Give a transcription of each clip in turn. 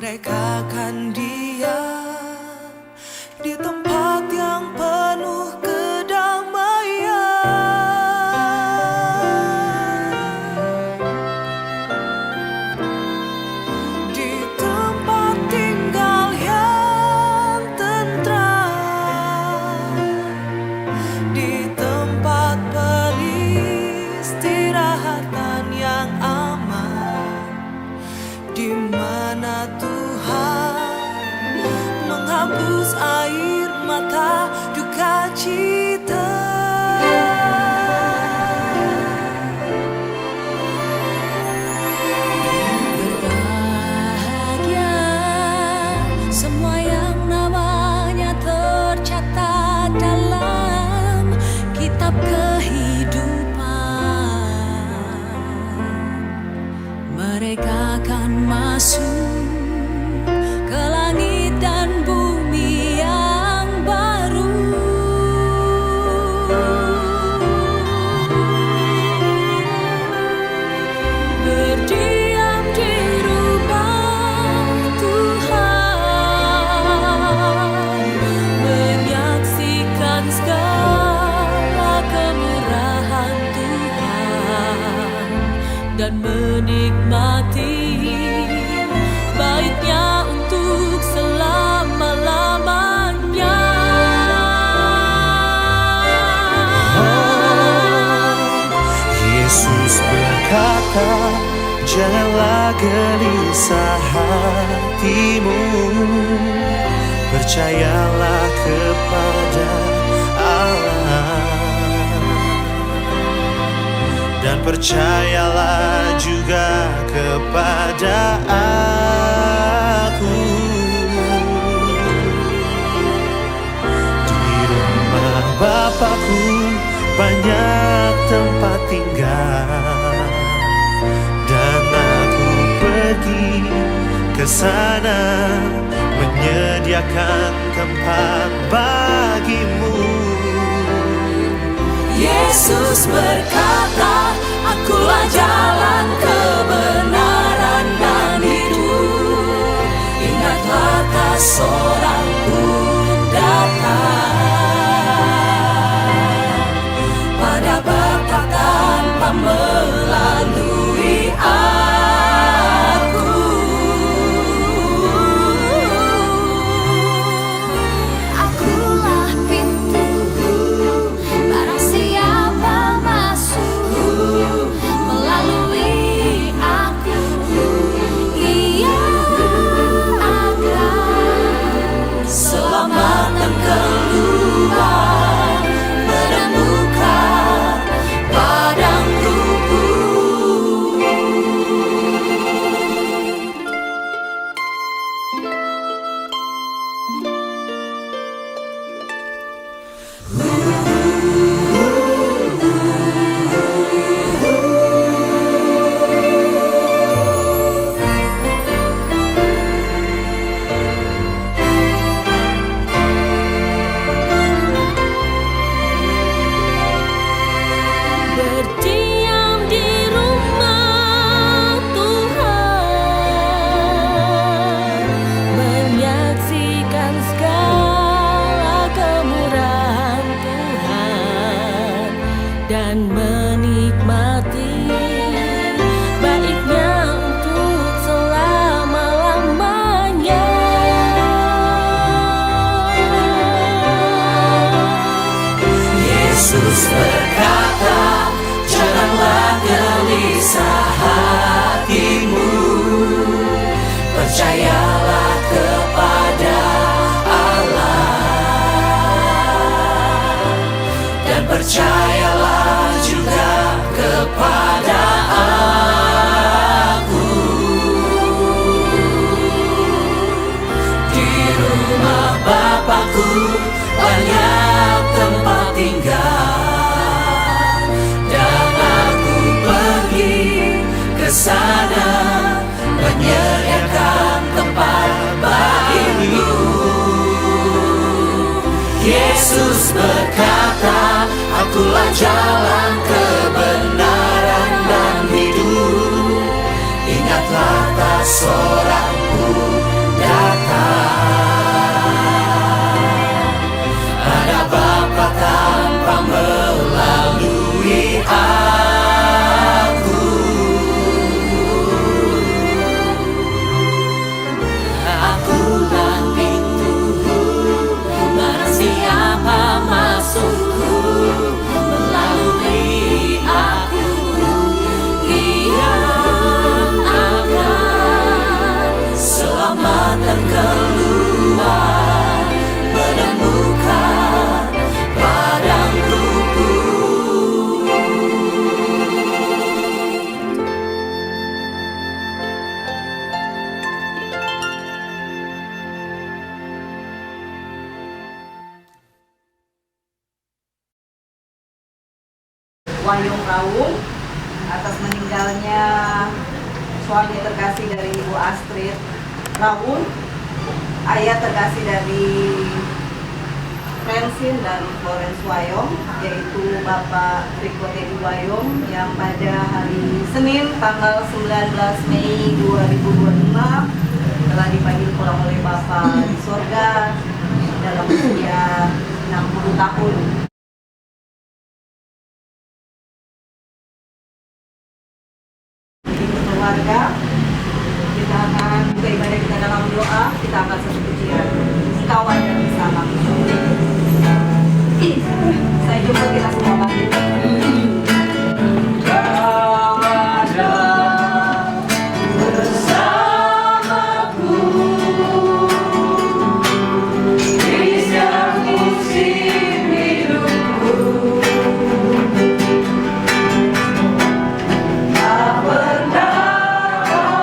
Mereka kan diam di tempat yang penuh kedamaian, di tempat tinggal yang tentram, di tempat peristirahatan yang aman, di mana Tuhan menghapus air mata duka cita. Berbahagia semua yang namanya tercatat dalam kitab kehidupan. Mereka akan masuk ke langit dan bumi yang baru. Berdiam di rumah Tuhan, menyaksikan segala kemurahan Tuhan, dan menikmati baitnya untuk selama-lamanya. Yesus berkata, janganlah gelisah hatimu, percayalah kepada Allah, dan percayalah juga kepada aku. Di rumah Bapakku banyak tempat tinggal, dan aku pergi ke sana menyediakan tempat bagimu. Yesus berkata, akulah jalan, kebenaran dan hidup. Ingatlah tak seorang pun datang pada Bapa tanpa melalui aku. Akulah pintu, barang siapa masuk melalui aku, ia akan selamat dan keluar, menemukan padang rumput. Berdiam di rumah Tuhan, menyaksikan segala kemurahan Tuhan, dan menikmati baiknya untuk selama-lamanya. Yesus berkata, janganlah gelisah hatimu, percayalah kepada Allah, dan percayalah juga kepada aku. Di rumah Bapakku banyak tempat tinggal, dan aku pergi ke sana menyediakan tempat bagimu. Yesus berkata, akulah jalan, kebenaran dan hidup. Ingatlah tak seorang pun datang. Ada Bapa tanpa melalui aku. Akulah pintu, barang siapa masukku melalui aku, ia akan selamat dan keluar menemukan padang rumput. Wayung Raung atas meninggalnya suami terkasih dari Ibu Astrid Raung, ayah terkasih dari Francine dan Florence Wayong, yaitu Bapak Riko Teddy Wayong, yang pada hari Senin tanggal 19 Mei 2025 telah dipanggil pulang oleh Bapak di sorga dalam usia 60 tahun. Keluarga, kita akan buka ibadah kita dalam doa, kita akan satu pujian kawan dan bersama. Saya jumpa kita semua bangkit. Tak pernah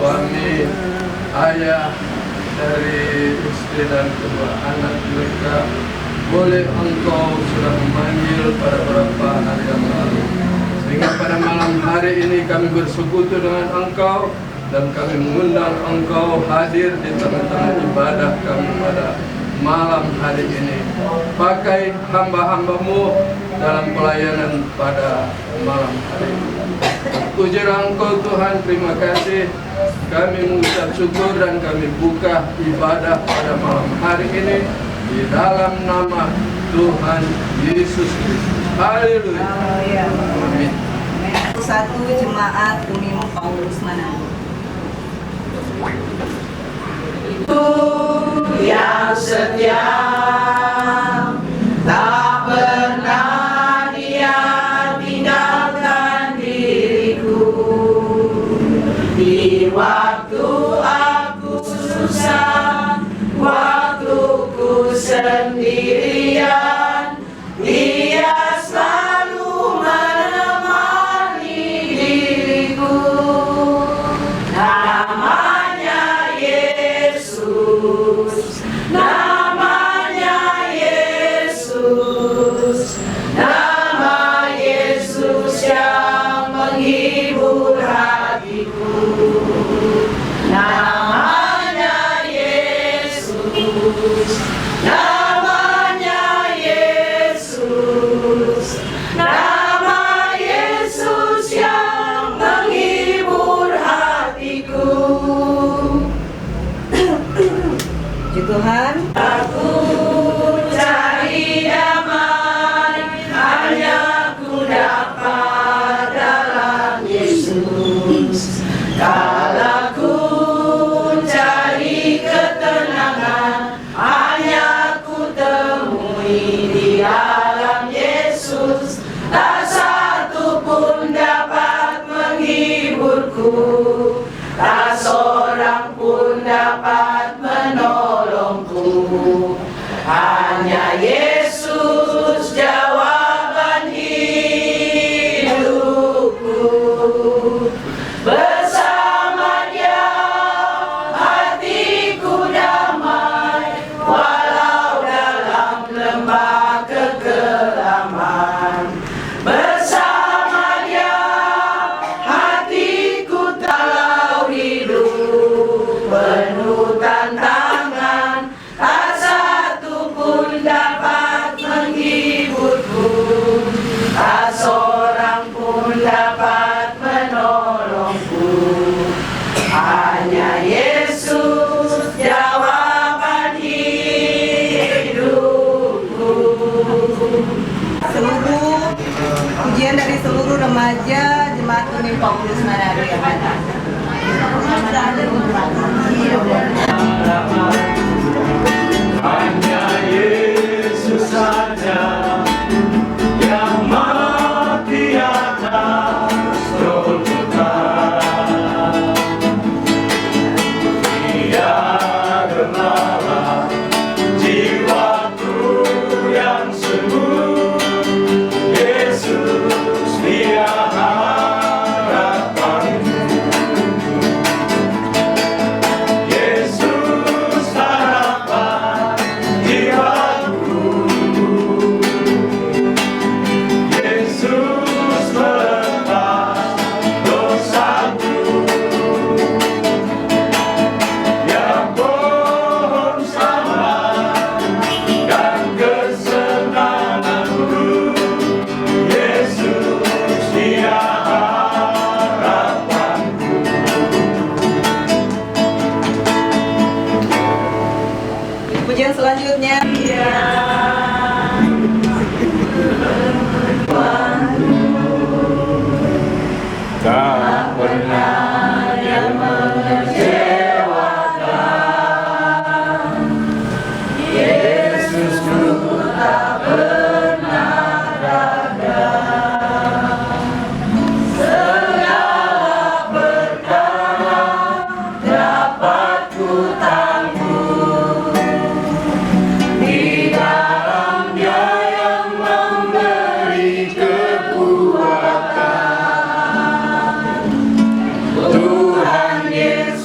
suami, ayah, dari istri dan kedua anak mereka. Boleh Engkau sudah memanggil pada beberapa hari yang lalu, sehingga pada malam hari ini kami bersekutu dengan Engkau dan kami mengundang Engkau hadir di tengah-tengah ibadah kami pada malam hari ini. Pakai hamba-hambamu dalam pelayanan pada malam hari ini. Pujilah Engkau Tuhan, terima kasih. Kami mengucap syukur dan kami buka ibadah pada malam hari ini di dalam nama Tuhan Yesus Kristus. Haleluya. Amin. Satu jemaat Tumim Paulus Manado. Yang setia, tak pernah Dia tinggalkan diriku. Di waktu aku susah, waktu ku sendirian, Dia selalu menemani diriku. Namanya Yesus, namanya Yesus, nama Yesus yang menghibur hatiku. Namanya Yesus, namanya Yesus, nama Yesus yang menghibur hatiku. Puji Tuhan. Aku cari damai, hanya ku dapat dalam Yesus. Kalau ku cari ketenangan, hanya ku temui di dalam Yesus. Tak satu pun dapat menghiburku, tak seorang pun dapat menolongku. Hanya Yesus jawaban hidupku. Bersama Dia hatiku damai, walau dalam lembah kekelaman. Bersama Dia hatiku tahu hidup penuh tantangan, tak satu pun dapat menghiburku, tak seorang pun dapat menolongku. Hanya Yesus jawaban hidupku. Seluruh pujian dari seluruh remaja Jemaat Tumim Paulus Manado yang ada. Hanya Yesus saja yang mati atas Golgota. Dia gembala jiwaku yang semu. Yesus Dia harapanku. Yesus harapan jiwaku. Yesus melepas dosaku. Yang pohon selamat dan kesenanganku. Yesus Dia harapanku. Pujian selanjutnya. Tak pernah yang mengecewakan. Yesusku tak pernah gagal. Segala perkara dapat ku tanggung di dalam Dia yang memberi kekuatan. Tuhan Yesus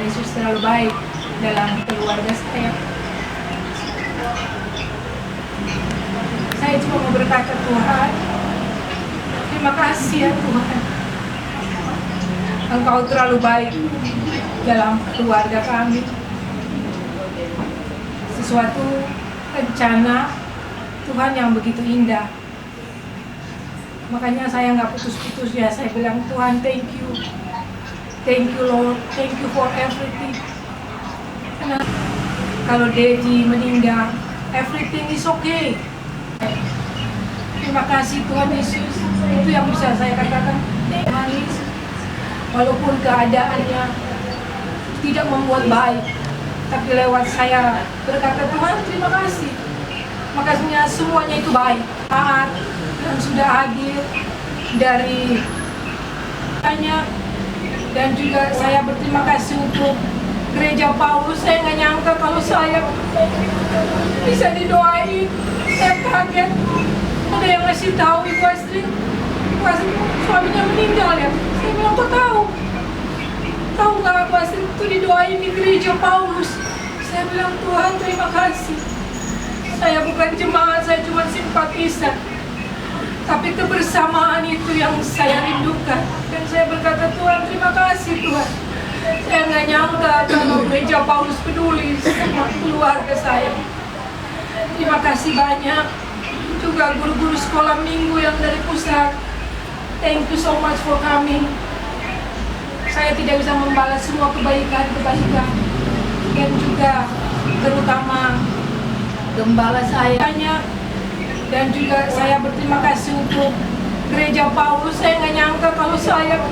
Yesus terlalu baik dalam keluarga saya. Saya cuma mau berkata, Tuhan, terima kasih ya Tuhan. Engkau terlalu baik dalam keluarga kami. Sesuatu rencana Tuhan yang begitu indah. Makanya saya nggak putus-putus ya. Saya bilang, Tuhan, thank you. Thank you Lord. Thank you for everything. Karena kalau Dedi meninggal, everything is okay. Terima kasih Tuhan Yesus. Itu yang bisa saya katakan. Tuhan Yesus. Walaupun keadaannya tidak membuat baik, tapi lewat saya berkata, Tuhan terima kasih. Makanya semuanya itu baik, taat, dan sudah hadir dari tanya. Dan juga saya berterima kasih untuk Gereja Paulus. Saya nggak nyangka kalau saya bisa didoain. Saya kaget. Ada yang ngasih tahu Ibu Astrid, suaminya meninggal ya. Saya bilang, kok tahu? Tahu nggak Ibu Astrid itu didoain di Gereja Paulus? Saya bilang, Tuhan terima kasih. Saya bukan jemaat, saya cuma simpatisan. Tapi kebersamaan itu yang saya rindukan. Dan saya berkata, Tuhan terima kasih Tuhan. Saya nggak nyangka kalau Gereja Paulus peduli sama keluarga saya. Terima kasih banyak. Juga guru-guru sekolah minggu yang dari pusat. Thank you so much for coming. Saya tidak bisa membalas semua kebaikan. Dan juga terutama gembala saya. Dan juga saya berterima kasih untuk Gereja Paulus. Saya nggak nyangka kalau saya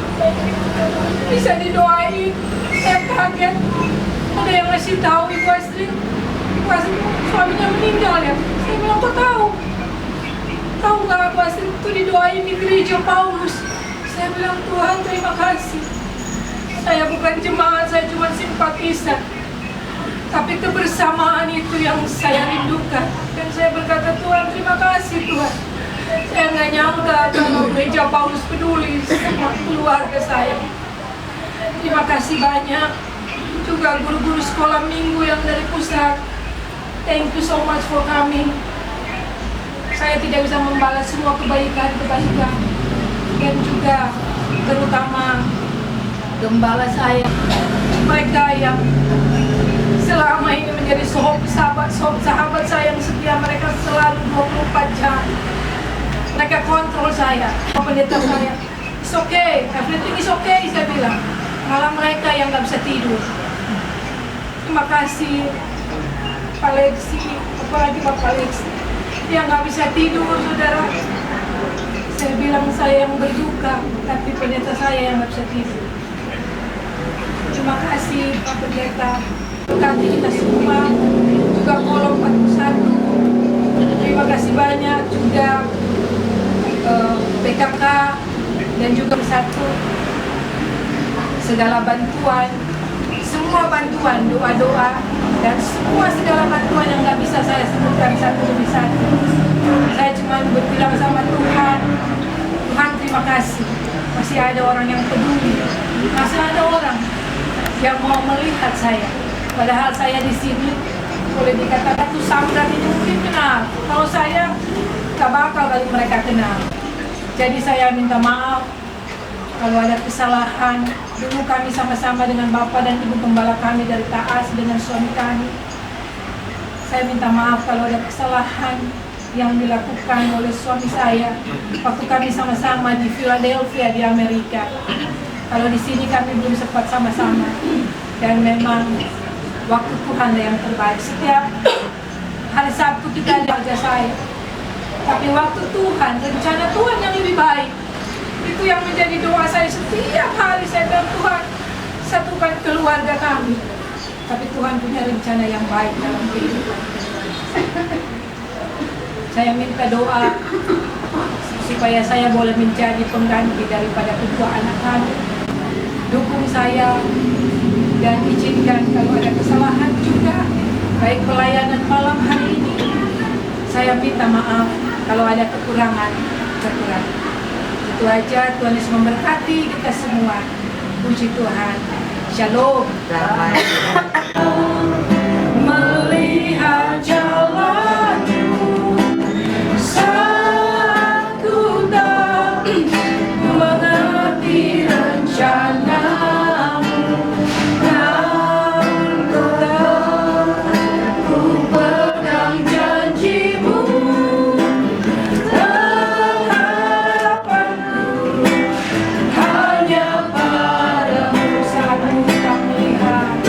bisa didoain. Saya kaget. Ada yang ngasih tahu Ibu Astrid, suaminya meninggal ya. Saya bilang, kok tahu? Tahu nggak Ibu Astrid itu didoain di Gereja Paulus? Saya bilang, Tuhan terima kasih. Saya bukan jemaat, saya cuma simpatisan. Tapi kebersamaan itu yang saya rindukan. Dan saya berkata, Tuhan terima kasih Tuhan. Saya nggak nyangka kalau Gereja Paulus peduli sama keluarga saya. Terima kasih banyak. Juga guru-guru sekolah minggu yang dari pusat. Thank you so much for coming. Saya tidak bisa membalas semua kebaikan. Dan juga terutama gembala saya. Mereka yang selama ini menjadi sahabat saya yang setia. Mereka selalu 24 jam. Mereka kontrol saya, pendeta saya. It's okay, everything is okay, saya bilang. Malah mereka yang nggak bisa tidur. Terima kasih Pak Lexi, apalagi Bapak Lexi yang nggak bisa tidur, saudara. Saya bilang saya yang berduka, tapi pendeta saya yang nggak bisa tidur. Terima kasih Pak Pendeta. Berkati kita semua, juga kolom 41. Terima kasih banyak juga PKK dan juga satu segala bantuan, semua bantuan, doa-doa dan semua segala bantuan yang nggak bisa saya sebutkan satu demi satu. Saya cuma berbilang sama Tuhan, Tuhan terima kasih. Masih ada orang yang peduli, masih ada orang yang mau melihat saya. Padahal saya di sini boleh dikatakan tuh Samrat ini mungkin kenal. Kalau saya gak bakal kali mereka kenal. Jadi saya minta maaf kalau ada kesalahan. Dulu kami sama-sama dengan Bapak dan Ibu Gembala kami dari Taas dengan suami kami. Saya minta maaf kalau ada kesalahan yang dilakukan oleh suami saya waktu kami sama-sama di Philadelphia di Amerika. Kalau di sini kami belum sempat sama-sama. Dan memang waktu Tuhan yang terbaik. Setiap hari Sabtu kita ada keluarga saya. Tapi waktu Tuhan, rencana Tuhan yang lebih baik. Itu yang menjadi doa saya setiap hari. Saya bilang, Tuhan, satukan keluarga kami. Tapi Tuhan punya rencana yang baik dalam kehidupan. Saya minta doa supaya saya boleh menjadi pengganti daripada kedua anak kami. Dukung saya dan izinkan kalau ada kesalahan juga, baik pelayanan malam hari ini. Saya minta maaf kalau ada kekurangan. Itu aja. Tuhan Yesus memberkati kita semua. Puji Tuhan. Shalom. Damai. Melihat jalanmu saat ku tak mengerti rencanamu, namun ku tahu ku pegang janjimu. Dan harapanku hanya padamu saat ku tak melihat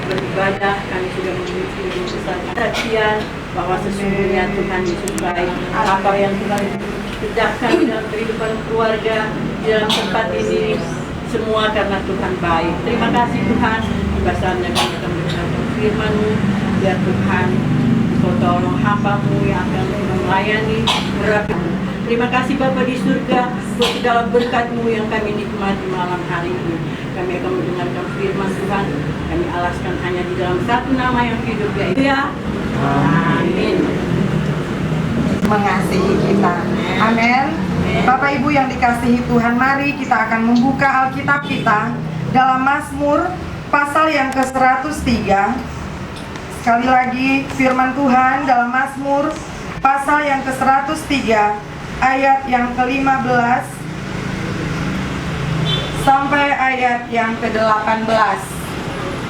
beribadah, kami sudah memiliki kesaksian bahwa sesungguhnya Tuhan Yesus baik. Apa yang Tuhan kerjakan dalam kehidupan keluarga, di dalam tempat ini, semua karena Tuhan baik. Terima kasih Tuhan, besarnya kami akan mendengarkan firman-Mu, biar Tuhan Kau tolong hamba-Mu yang akan melayani merapimu. Terima kasih Bapa di surga buat segala berkat-Mu yang kami nikmati malam hari ini. Kami akan mendengarkan firman Tuhan. Kami alaskan hanya di dalam satu nama yang hidup, yaitu ya. Amin. Mengasihi kita. Amin. Bapak Ibu yang dikasihi Tuhan, mari kita akan membuka Alkitab kita dalam Mazmur pasal yang ke-103. Sekali lagi firman Tuhan dalam Mazmur pasal yang ke-103 ayat yang ke-15 sampai ayat yang ke-18.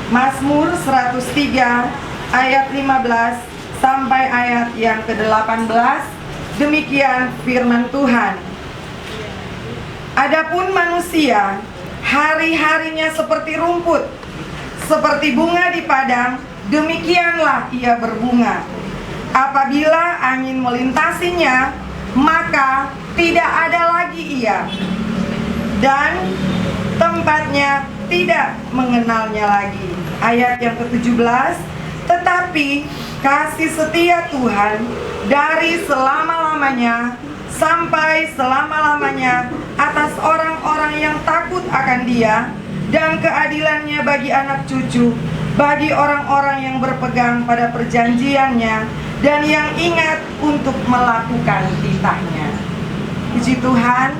Mazmur 103 ayat 15 sampai ayat yang ke-18. Demikian firman Tuhan. Adapun manusia, hari-harinya seperti rumput, seperti bunga di padang, demikianlah ia berbunga. Apabila angin melintasinya, maka tidak ada lagi ia, dan tempatnya tidak mengenalnya lagi. Ayat yang ke-17, tetapi kasih setia Tuhan dari selama-lamanya sampai selama-lamanya atas orang-orang yang takut akan Dia, dan keadilannya bagi anak cucu, bagi orang-orang yang berpegang pada perjanjiannya dan yang ingat untuk melakukan titahnya. Puji Tuhan.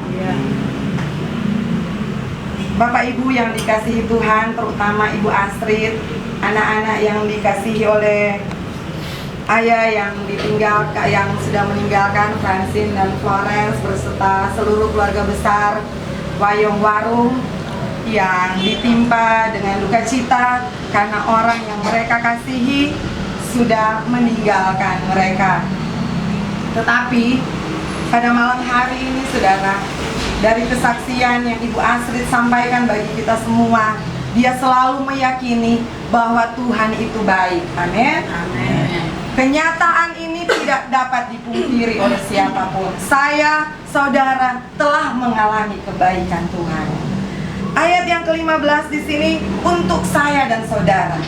Bapak Ibu yang dikasihi Tuhan, terutama Ibu Astrid, anak-anak yang dikasihi oleh ayah yang ditinggalkan, yang sudah meninggalkan, Francine dan Florence, berserta seluruh keluarga besar Wayong Warung yang ditimpa dengan duka cita karena orang yang mereka kasihi sudah meninggalkan mereka. Tetapi pada malam hari ini, saudara, dari kesaksian yang Ibu Astrid sampaikan bagi kita semua, dia selalu meyakini bahwa Tuhan itu baik. Amin. Amin. Kenyataan ini tidak dapat dipungkiri oleh siapapun. Saya, saudara, telah mengalami kebaikan Tuhan. Ayat yang ke-15 di sini untuk saya dan saudara.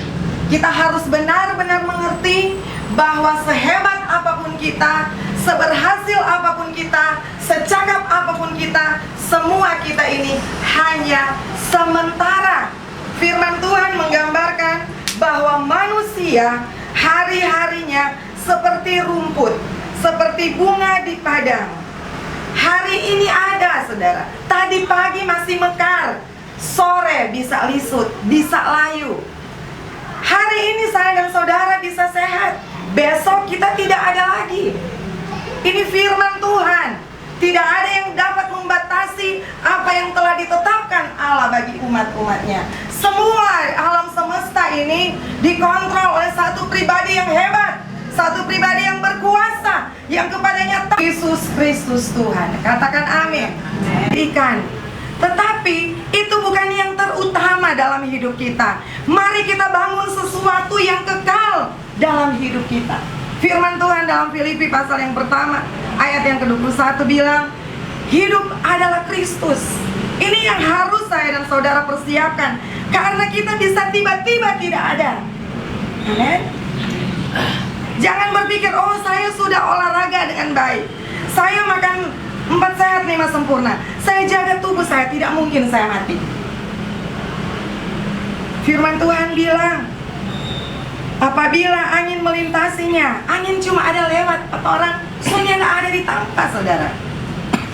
Kita harus benar-benar mengerti bahwa sehebat apapun kita, seberhasil apapun kita, secakap apapun kita, semua kita ini hanya sementara. Firman Tuhan menggambarkan bahwa manusia hari-harinya seperti rumput, seperti bunga di padang. Hari ini ada, saudara. Tadi pagi masih mekar, sore bisa lisut, bisa layu. Hari ini saya dan saudara bisa sehat, besok kita tidak ada lagi. Ini firman Tuhan. Tidak ada yang dapat membatasi apa yang telah ditetapkan Allah bagi umat-umatnya. Semua alam semesta ini dikontrol oleh satu pribadi yang hebat, satu pribadi yang berkuasa, yang kepadanya Yesus Kristus Tuhan. Katakan amin. Ikan. Tetapi itu bukan yang terutama dalam hidup kita. Mari kita bangun sesuatu yang kekal dalam hidup kita. Firman Tuhan dalam Filipi pasal yang pertama ayat yang ke-21 bilang, hidup adalah Kristus. Ini yang harus saya dan saudara persiapkan, karena kita bisa tiba-tiba tidak ada. Amen. Jangan berpikir, oh saya sudah olahraga dengan baik, saya makan 4 sehat 5 sempurna, saya jaga tubuh saya, tidak mungkin saya mati. Firman Tuhan bilang, apabila angin melintasinya, angin cuma ada lewat, kata orang, soalnya nggak ada di tampak, saudara.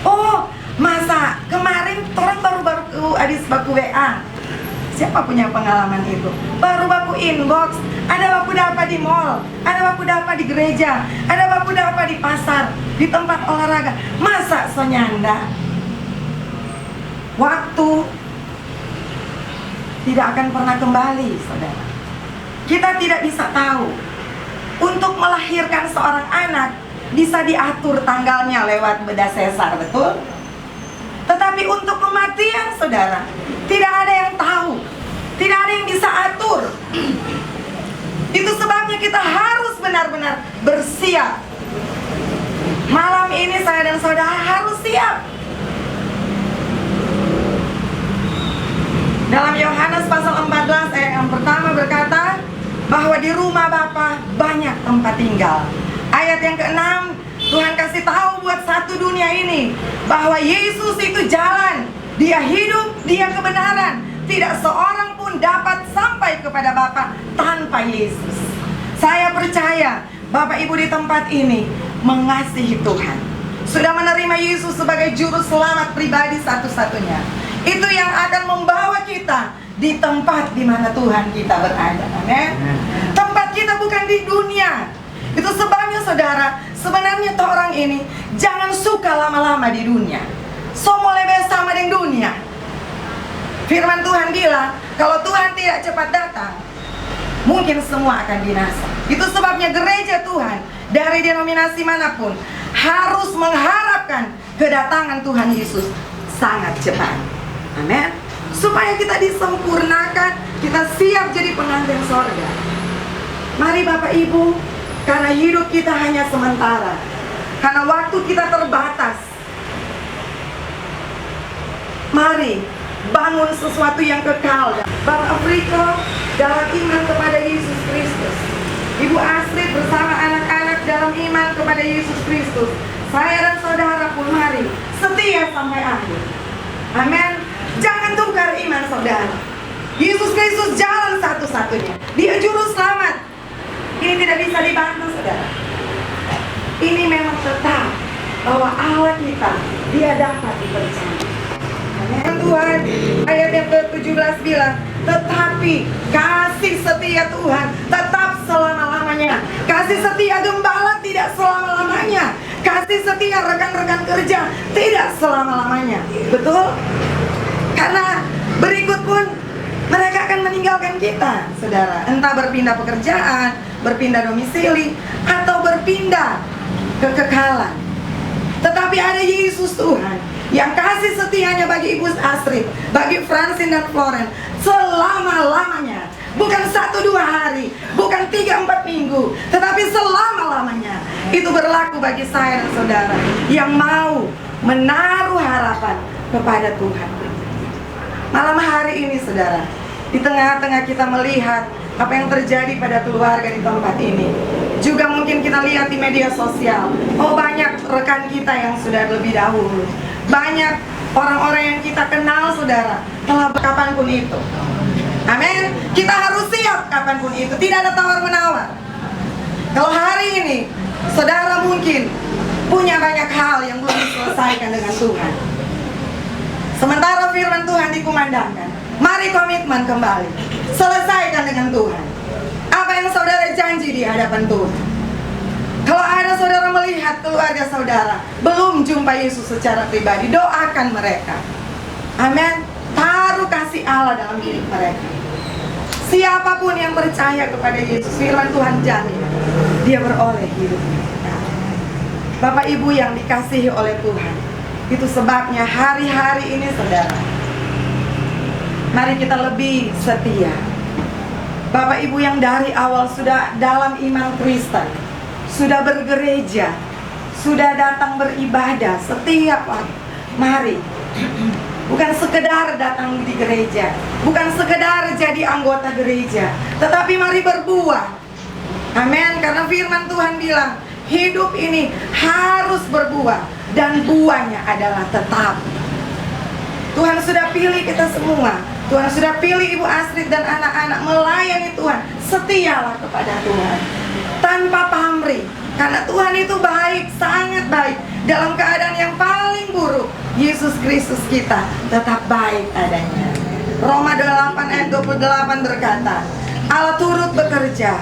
Oh, masa kemarin orang baru-baru adis baku WA. Siapa punya pengalaman itu? Baru baku inbox, ada baku dapat di mall, ada baku dapat di gereja, ada baku dapat di pasar, di tempat olahraga. Masa sonyanda? Waktu tidak akan pernah kembali, saudara. Kita tidak bisa tahu. Untuk melahirkan seorang anak bisa diatur tanggalnya lewat bedah sesar, betul? Tetapi untuk kematian, saudara, tidak ada yang tahu, tidak ada yang bisa atur. benar-benar bersiap. Malam ini saya dan saudara harus siap. Dalam Yohanes pasal 14 ayat yang pertama berkata bahwa di rumah Bapa banyak tempat tinggal. Ayat yang ke-6, Tuhan kasih tahu buat satu dunia ini bahwa Yesus itu jalan, Dia hidup, Dia kebenaran. Tidak seorang pun dapat sampai kepada Bapa tanpa Yesus. Saya percaya Bapak Ibu di tempat ini mengasihi Tuhan, sudah menerima Yesus sebagai juru selamat pribadi satu-satunya. Itu yang akan membawa kita di tempat di mana Tuhan kita berada. Amin. Tempat kita bukan di dunia. Itu sebabnya saudara, sebenarnya orang ini jangan suka lama-lama di dunia. So mulai bersama dengan dunia. Firman Tuhan bilang, kalau Tuhan tidak cepat datang, mungkin semua akan binasa. Itu sebabnya gereja Tuhan dari denominasi manapun harus mengharapkan kedatangan Tuhan Yesus sangat cepat. Amin. Supaya kita disempurnakan, kita siap jadi pengantin sorga. Mari Bapak Ibu, karena hidup kita hanya sementara, karena waktu kita terbatas, mari bangun sesuatu yang kekal. Bapak Afriko dalam iman kepada Yesus Kristus, Ibu Astrid bersama anak-anak dalam iman kepada Yesus Kristus. Saya dan saudara pun mari setia sampai akhir. Amin. Jangan tukar iman saudara. Yesus Kristus jalan satu-satunya. Dia juru selamat. Ini tidak bisa dibantah saudara. Ini memang tetap bahwa Allah kita, Dia dapat dipercaya. Tuhan, ayat yang ke-17 bilang, tetapi kasih setia Tuhan tetap selama-lamanya. Kasih setia gembala tidak selama-lamanya. Kasih setia rekan-rekan kerja tidak selama-lamanya. Betul? Karena berikut pun mereka akan meninggalkan kita, saudara. Entah berpindah pekerjaan, berpindah domisili, atau berpindah kekekalan. Tetapi ada Yesus Tuhan yang kasih setianya bagi Ibu Astrid, bagi Francine dan Florence selama-lamanya. Bukan 1-2 hari, bukan 3-4 minggu, tetapi selama-lamanya. Itu berlaku bagi saya dan saudara yang mau menaruh harapan kepada Tuhan. Malam hari ini saudara, di tengah-tengah kita melihat apa yang terjadi pada keluarga di tempat ini, juga mungkin kita lihat di media sosial, oh banyak rekan kita yang sudah lebih dahulu, banyak orang-orang yang kita kenal saudara telah kapanpun itu. Amin. Kita harus siap kapanpun itu, tidak ada tawar-menawar. Kalau hari ini saudara mungkin punya banyak hal yang belum diselesaikan dengan Tuhan, sementara firman Tuhan dikumandangkan, mari komitmen kembali, selesaikan dengan Tuhan apa yang saudara janji di hadapan Tuhan. Kalau ada saudara melihat keluarga saudara belum jumpa Yesus secara pribadi, doakan mereka. Amin. Taruh kasih Allah dalam diri mereka. Siapapun yang percaya kepada Yesus, firman Tuhan jamin dia beroleh hidupnya. Bapak Ibu yang dikasihi oleh Tuhan, itu sebabnya hari-hari ini saudara, mari kita lebih setia. Bapak Ibu yang dari awal sudah dalam iman Kristen, sudah bergereja, sudah datang beribadah setiap waktu, mari. Bukan sekedar datang di gereja, bukan sekedar jadi anggota gereja, tetapi mari berbuah. Amin. Karena firman Tuhan bilang, hidup ini harus berbuah, dan buahnya adalah tetap. Tuhan sudah pilih kita semua. Tuhan sudah pilih Ibu Astrid dan anak-anak melayani Tuhan. Setialah kepada Tuhan tanpa pamrih, karena Tuhan itu baik, sangat baik. Dalam keadaan yang paling buruk, Yesus Kristus kita tetap baik adanya. Roma 8 ayat 28 berkata, Allah turut bekerja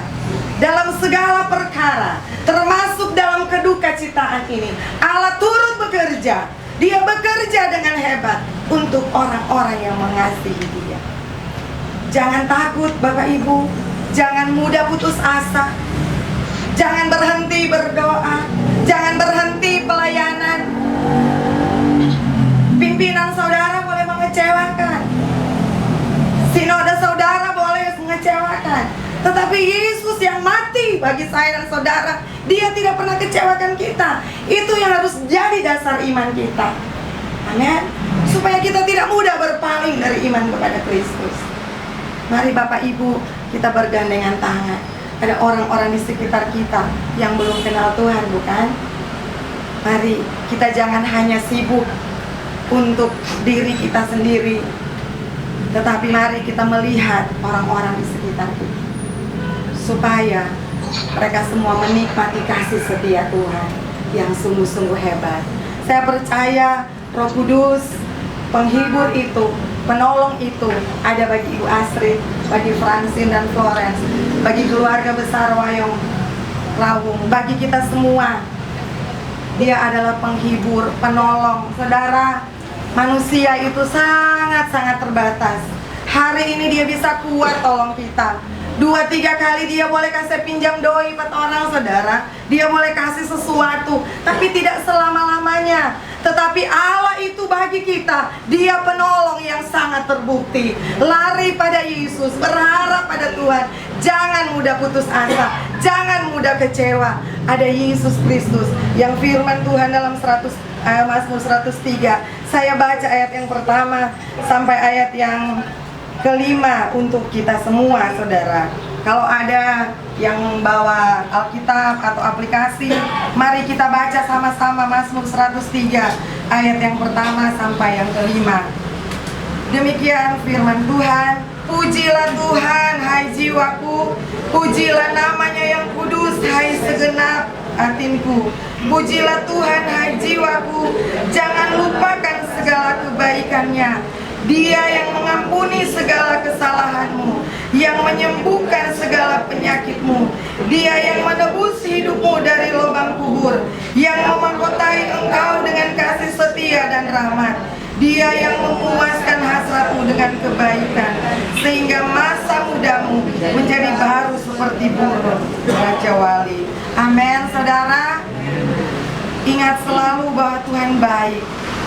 dalam segala perkara, termasuk dalam kedukacitaanini. Allah turut bekerja. Dia bekerja dengan hebat untuk orang-orang yang mengasihi Dia. Jangan takut Bapak Ibu, jangan mudah putus asa, jangan berhenti berdoa, jangan berhenti pelayanan. Pimpinan saudara boleh mengecewakan, sinode saudara boleh mengecewakan, Tetapi Yesus yang mati bagi saya dan saudara, Dia tidak pernah kecewakan kita. Itu yang harus jadi dasar iman kita. Amin. Supaya kita tidak mudah berpaling dari iman kepada Kristus. Mari Bapak Ibu, kita bergandengan tangan. Ada orang-orang di sekitar kita yang belum kenal Tuhan, bukan? Mari kita jangan hanya sibuk untuk diri kita sendiri, tetapi mari kita melihat orang-orang di sekitar kita, supaya mereka semua menikmati kasih setia Tuhan yang sungguh-sungguh hebat. Saya percaya Roh Kudus, penghibur itu, penolong itu ada bagi Ibu Astrid, bagi Francine dan Florence, bagi keluarga besar Wayong Rawung, bagi kita semua. Dia adalah penghibur, penolong. Saudara, manusia itu sangat-sangat terbatas. Hari ini dia bisa kuat tolong kita. 2-3 kali dia boleh kasih pinjam doi 4 orang, saudara. Dia boleh kasih sesuatu, tapi tidak selama-lamanya. Tetapi Allah itu bagi kita, Dia penolong yang sangat terbukti. Lari pada Yesus, berharap pada Tuhan. Jangan mudah putus asa, jangan mudah kecewa. Ada Yesus Kristus yang firman Tuhan dalam Mazmur 103. Saya baca ayat yang pertama sampai ayat yang kelima untuk kita semua, saudara. Kalau ada yang bawa Alkitab atau aplikasi, mari kita baca sama-sama Mazmur 103 ayat yang pertama sampai yang kelima. Demikian firman Tuhan. Pujilah Tuhan, hai jiwaku, pujilah namanya yang kudus, hai segenap hatinku. Pujilah Tuhan, hai jiwaku, jangan lupakan segala kebaikannya. Dia yang mengampuni segala kesalahanmu, yang menyembuhkan segala penyakitmu. Dia yang menebus hidupmu dari lubang kubur, yang memahkotai engkau dengan kasih setia dan rahmat. Dia yang memuaskan hasratmu dengan kebaikan, sehingga masa mudamu menjadi baru seperti burung Raja Wali. Amin, saudara. Ingat selalu bahwa Tuhan baik.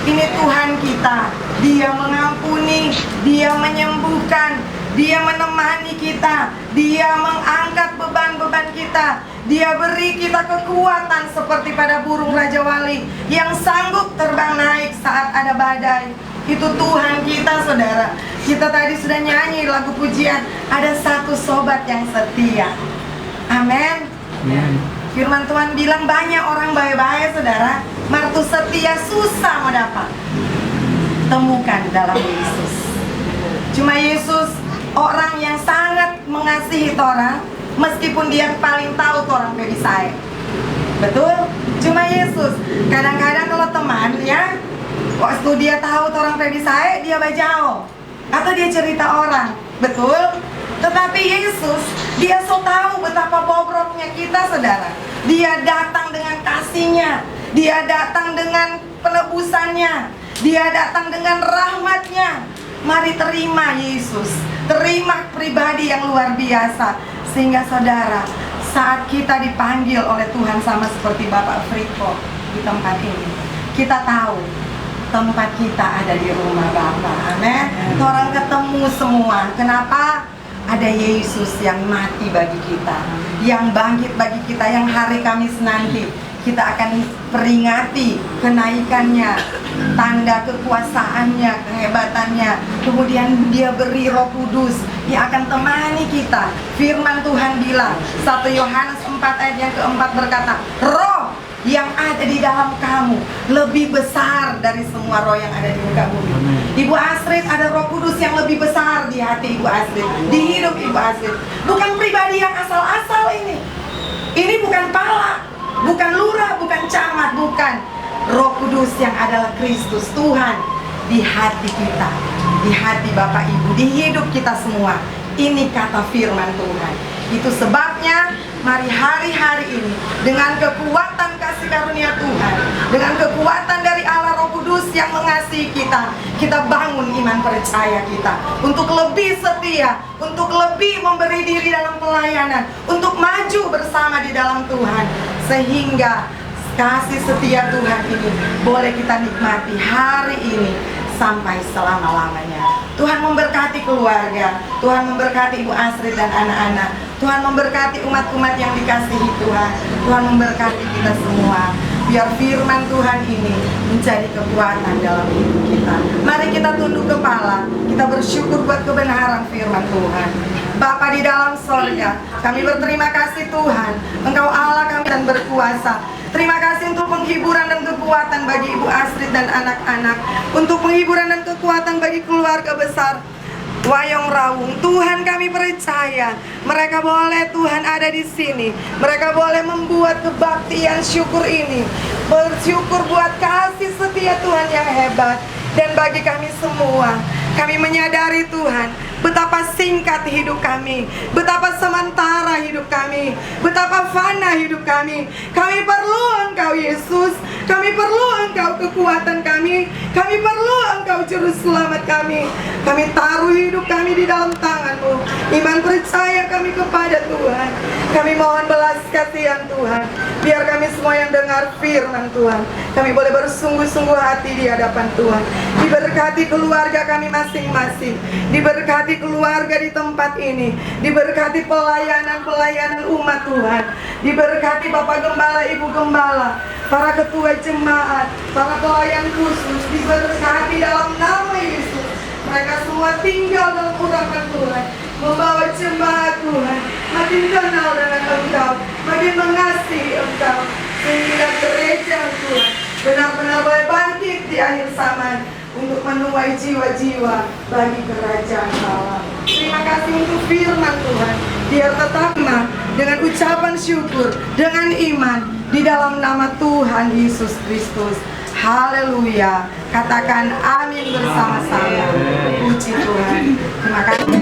Ini Tuhan kita. Dia mengampuni, Dia menyembuhkan, Dia menemani kita, Dia mengangkat beban-beban kita. Dia beri kita kekuatan seperti pada burung Raja Wali yang sanggup terbang naik saat ada badai. Itu Tuhan kita, saudara. Kita tadi sudah nyanyi lagu pujian, ada satu sobat yang setia. Amin. Firman Tuhan bilang banyak orang baik-baik, saudara. Martu setia susah mau dapat. Temukan dalam Yesus. Cuma Yesus orang yang sangat mengasihi orang, meskipun dia paling tahu orang Perisai. Betul? Cuma Yesus. Kadang-kadang kalau teman ya, waktu dia tahu orang Perisai, dia bajau atau dia cerita orang. Betul? Tetapi Yesus, Dia so tahu betapa bobroknya kita, saudara. Dia datang dengan kasih-Nya, Dia datang dengan penebusannya, Dia datang dengan rahmat-Nya. Mari terima Yesus, terima pribadi yang luar biasa. Sehingga saudara, saat kita dipanggil oleh Tuhan sama seperti Bapak Friko di tempat ini, kita tahu tempat kita ada di rumah Bapa. Amin. Orang ketemu semua. Kenapa? Ada Yesus yang mati bagi kita, yang bangkit bagi kita, yang hari Kamis nanti kita akan peringati kenaikannya, tanda kekuasaannya, kehebatannya. Kemudian Dia beri Roh Kudus yang akan temani kita. Firman Tuhan bilang 1 Yohanes 4 ayat yang keempat berkata, Roh yang ada di dalam kamu lebih besar dari semua roh yang ada di muka bumi. Ibu Astrid, ada Roh Kudus yang lebih besar di hati Ibu Astrid, di hidup Ibu Astrid. Bukan pribadi yang asal-asal ini. Ini bukan pala, bukan lurah, bukan camat, bukan. Roh Kudus yang adalah Kristus Tuhan di hati kita, di hati Bapak Ibu, di hidup kita semua. Ini kata firman Tuhan. Itu sebabnya mari hari-hari ini dengan kekuatan kasih karunia Tuhan, dengan kekuatan dari Allah Roh Kudus yang mengasihi kita, kita bangun iman percaya kita untuk lebih setia, untuk lebih memberi diri dalam pelayanan, untuk maju bersama di dalam Tuhan, sehingga kasih setia Tuhan ini boleh kita nikmati hari ini sampai selama-lamanya. Tuhan memberkati keluarga, Tuhan memberkati Ibu Astrid dan anak-anak, Tuhan memberkati umat-umat yang dikasihi Tuhan, Tuhan memberkati kita semua. Biar firman Tuhan ini menjadi kekuatan dalam hidup kita. Mari kita tunduk kepala, kita bersyukur buat kebenaran firman Tuhan. Bapa di dalam sorga, kami berterima kasih Tuhan, Engkau Allah kami dan berkuasa. Terima kasih untuk penghiburan dan kekuatan bagi Ibu Astrid dan anak-anak, untuk penghiburan dan kekuatan bagi keluarga besar Wayong Rawung. Tuhan, kami percaya mereka boleh Tuhan ada di sini. Mereka boleh membuat kebaktian syukur ini, bersyukur buat kasih setia Tuhan yang hebat. Dan bagi kami semua, kami menyadari Tuhan, betapa singkat hidup kami, betapa sementara hidup kami, betapa fana hidup kami. Kami perlu Engkau Yesus, kami perlu Engkau kekuatan kami perlu Engkau juru selamat kami. Kami taruh hidup kami di dalam tangan-Mu. Iman percaya kami kepada Tuhan. Kami mohon belas kasihan Tuhan. Biar kami semua yang dengar firman Tuhan, kami boleh bersungguh-sungguh hati di hadapan Tuhan. Diberkati keluarga kami masing-masing, diberkati keluarga di tempat ini, diberkati pelayanan-pelayanan umat Tuhan, diberkati Bapak Gembala, Ibu Gembala, para ketua jemaat, para pelayan khusus, diberkati dalam nama Yesus. Mereka semua tinggal dalam urapan Tuhan, membawa jemaat Tuhan makin kenal dengan Engkau, makin mengasihi Engkau, sehingga gereja Tuhan benar-benar boleh bangkit di akhir zaman untuk menuai jiwa-jiwa bagi kerajaan Allah. Terima kasih untuk firman Tuhan. Biar tetap dengan ucapan syukur, dengan iman di dalam nama Tuhan Yesus Kristus. Haleluya. Katakan amin bersama-sama. Puji Tuhan. Terima kasih.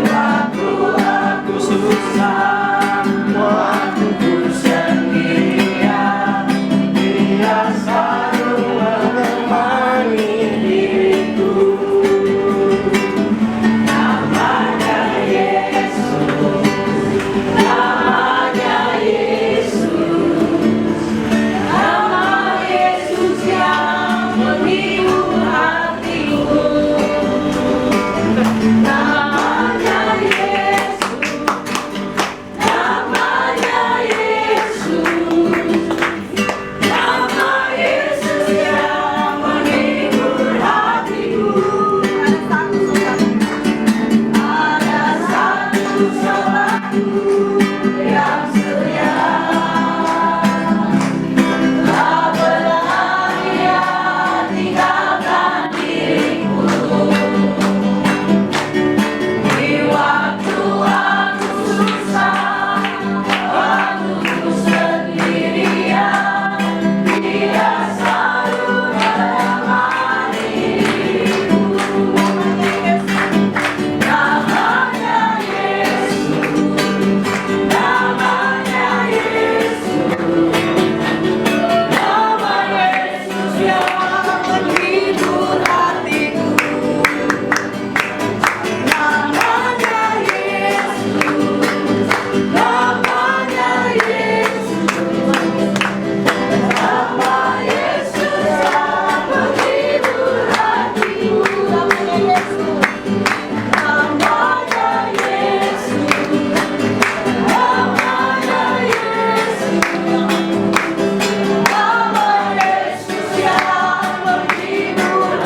Waktu aku susah, waktu ku sendirian, Dia selalu menemani diriku. Namanya Yesus, namanya Yesus, nama Yesus yang menghibur hatiku. Namanya Yesus, namanya Yesus, nama Yesus yang menghibur hatiku. Ada satu sobatku yang setia, tak pernah Dia tinggalkan diriku. Di waktu aku susah, waktu ku sendirian, Dia selalu menemani diriku. Namanya Yesus, namanya Yesus, nama Yesus yang menghibur hatiku. Namanya Yesus, namanya Yesus, nama Yesus yang menghibur hatiku. Namanya Yesus, namanya Yesus, namanya Yesus, nama Yesus yang menghibur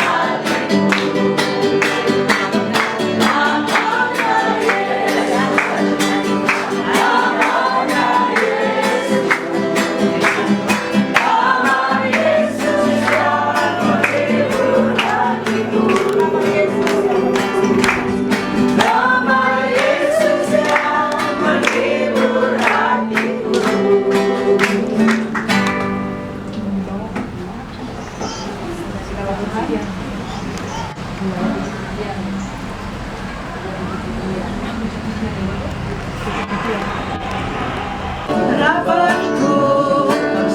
harapanku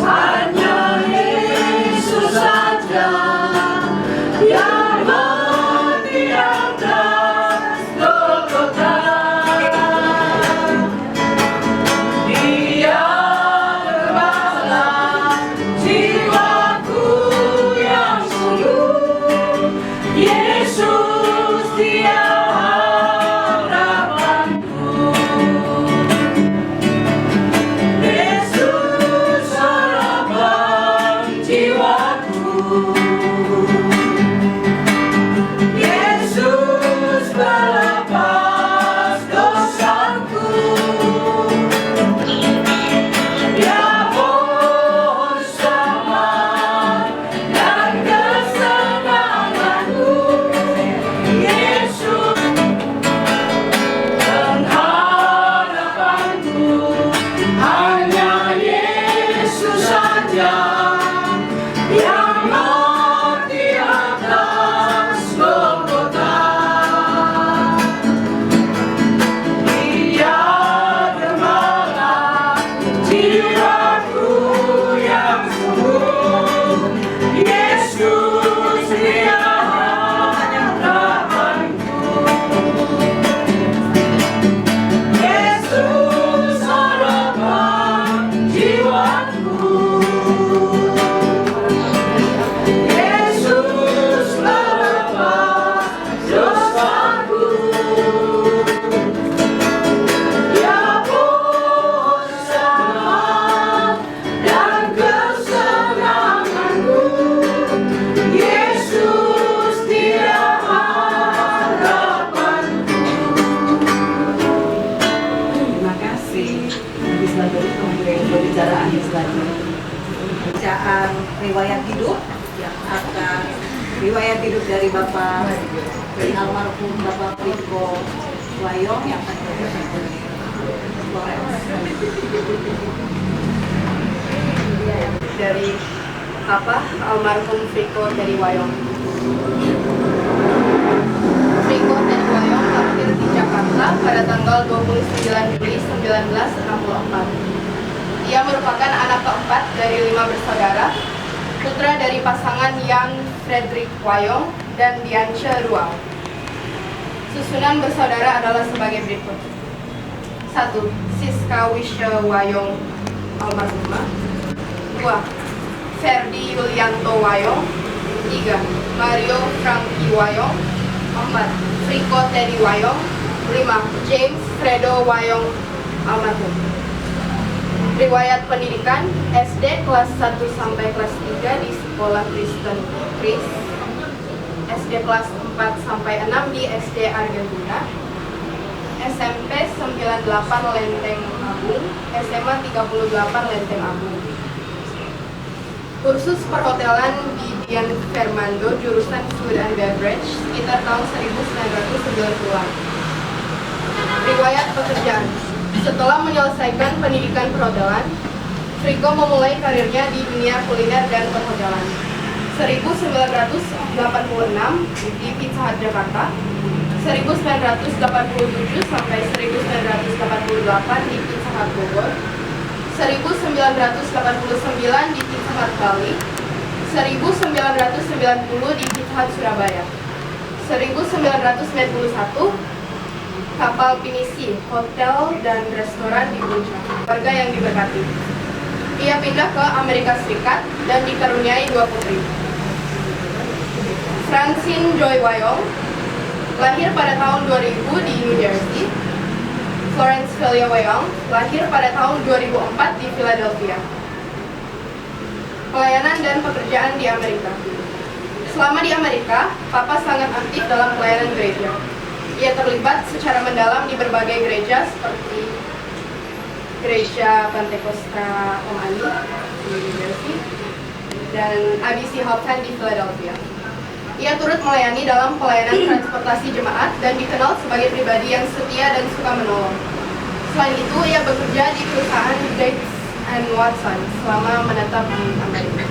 hanya Yesus saja yang mati atas Golgota. Dia gembala jiwaku yang suluk. selanjutnya pembicaraan selanjutnya. Bacaan riwayat hidup yang akan riwayat hidup dari Bapak almarhum Bapak Friko Wayong yang akan dibacakan oleh Florence. Dari almarhum Friko Teddy Wayong. Friko Teddy Wayong lahir di Jakarta pada tanggal 29 Juli 1964. Ia merupakan anak keempat dari 5 bersaudara, putra dari pasangan Yang Frederick Wayong dan Diance Ruang. Susunan bersaudara adalah sebagai berikut. 1. Siska Wisya Wayong almarhumah. 2. Ferdi Yulianto Wayong. 3. Mario Franky Wayong. 4. Friko Teddy Wayong. 5. James Fredo Wayong almarhum. Riwayat pendidikan SD kelas 1 sampai kelas 3 di Sekolah Kristen Kris, SD kelas 4 sampai 6 di SD Argaguna, SMP 98 Lenteng Agung, SMA 38 Lenteng Agung. Kursus perhotelan di Dian Fernando jurusan Food and Beverage sekitar tahun 1990-an. Riwayat pekerjaan. Setelah menyelesaikan pendidikan perhotelan, Friko memulai karirnya di dunia kuliner dan perhotelan. 1986 di Pizza Hut Jakarta, 1987 sampai 1988 di Pizza Hut Bogor, 1989 di Pizza Hut Bali, 1990 di Pizza Hut Surabaya, 1991 kapal pinisi, hotel dan restoran di Puncak. Warga yang diberkati. Ia pindah ke Amerika Serikat dan dikaruniai 2 putri. Francine Joy Wayong lahir pada tahun 2000 di New Jersey. Florence Velia Wayong lahir pada tahun 2004 di Philadelphia. Pelayanan dan pekerjaan di Amerika. Selama di Amerika, Papa sangat aktif dalam pelayanan gereja. Ia terlibat secara mendalam di berbagai gereja seperti Gereja Pantekosta Om Ani di New Jersey dan ABC Houghton di Philadelphia. Ia turut melayani dalam pelayanan transportasi jemaat dan dikenal sebagai pribadi yang setia dan suka menolong. Selain itu, ia bekerja di perusahaan Bates & Watson selama menetap di Amerika.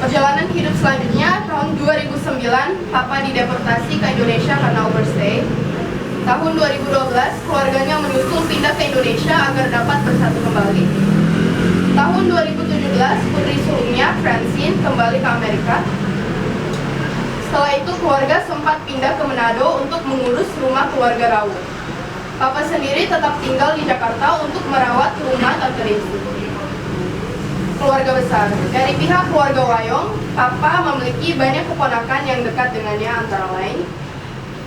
Perjalanan hidup selanjutnya, tahun 2009, Papa dideportasi ke Indonesia karena overstay. Tahun 2012, keluarganya menyusul pindah ke Indonesia agar dapat bersatu kembali. Tahun 2017, putri sulungnya, Francine, kembali ke Amerika. Setelah itu, keluarga sempat pindah ke Manado untuk mengurus rumah keluarga Rawu. Papa sendiri tetap tinggal di Jakarta untuk merawat rumah Tante Desi. Keluarga besar. Dari pihak keluarga Wayong, Papa memiliki banyak keponakan yang dekat dengannya, antara lain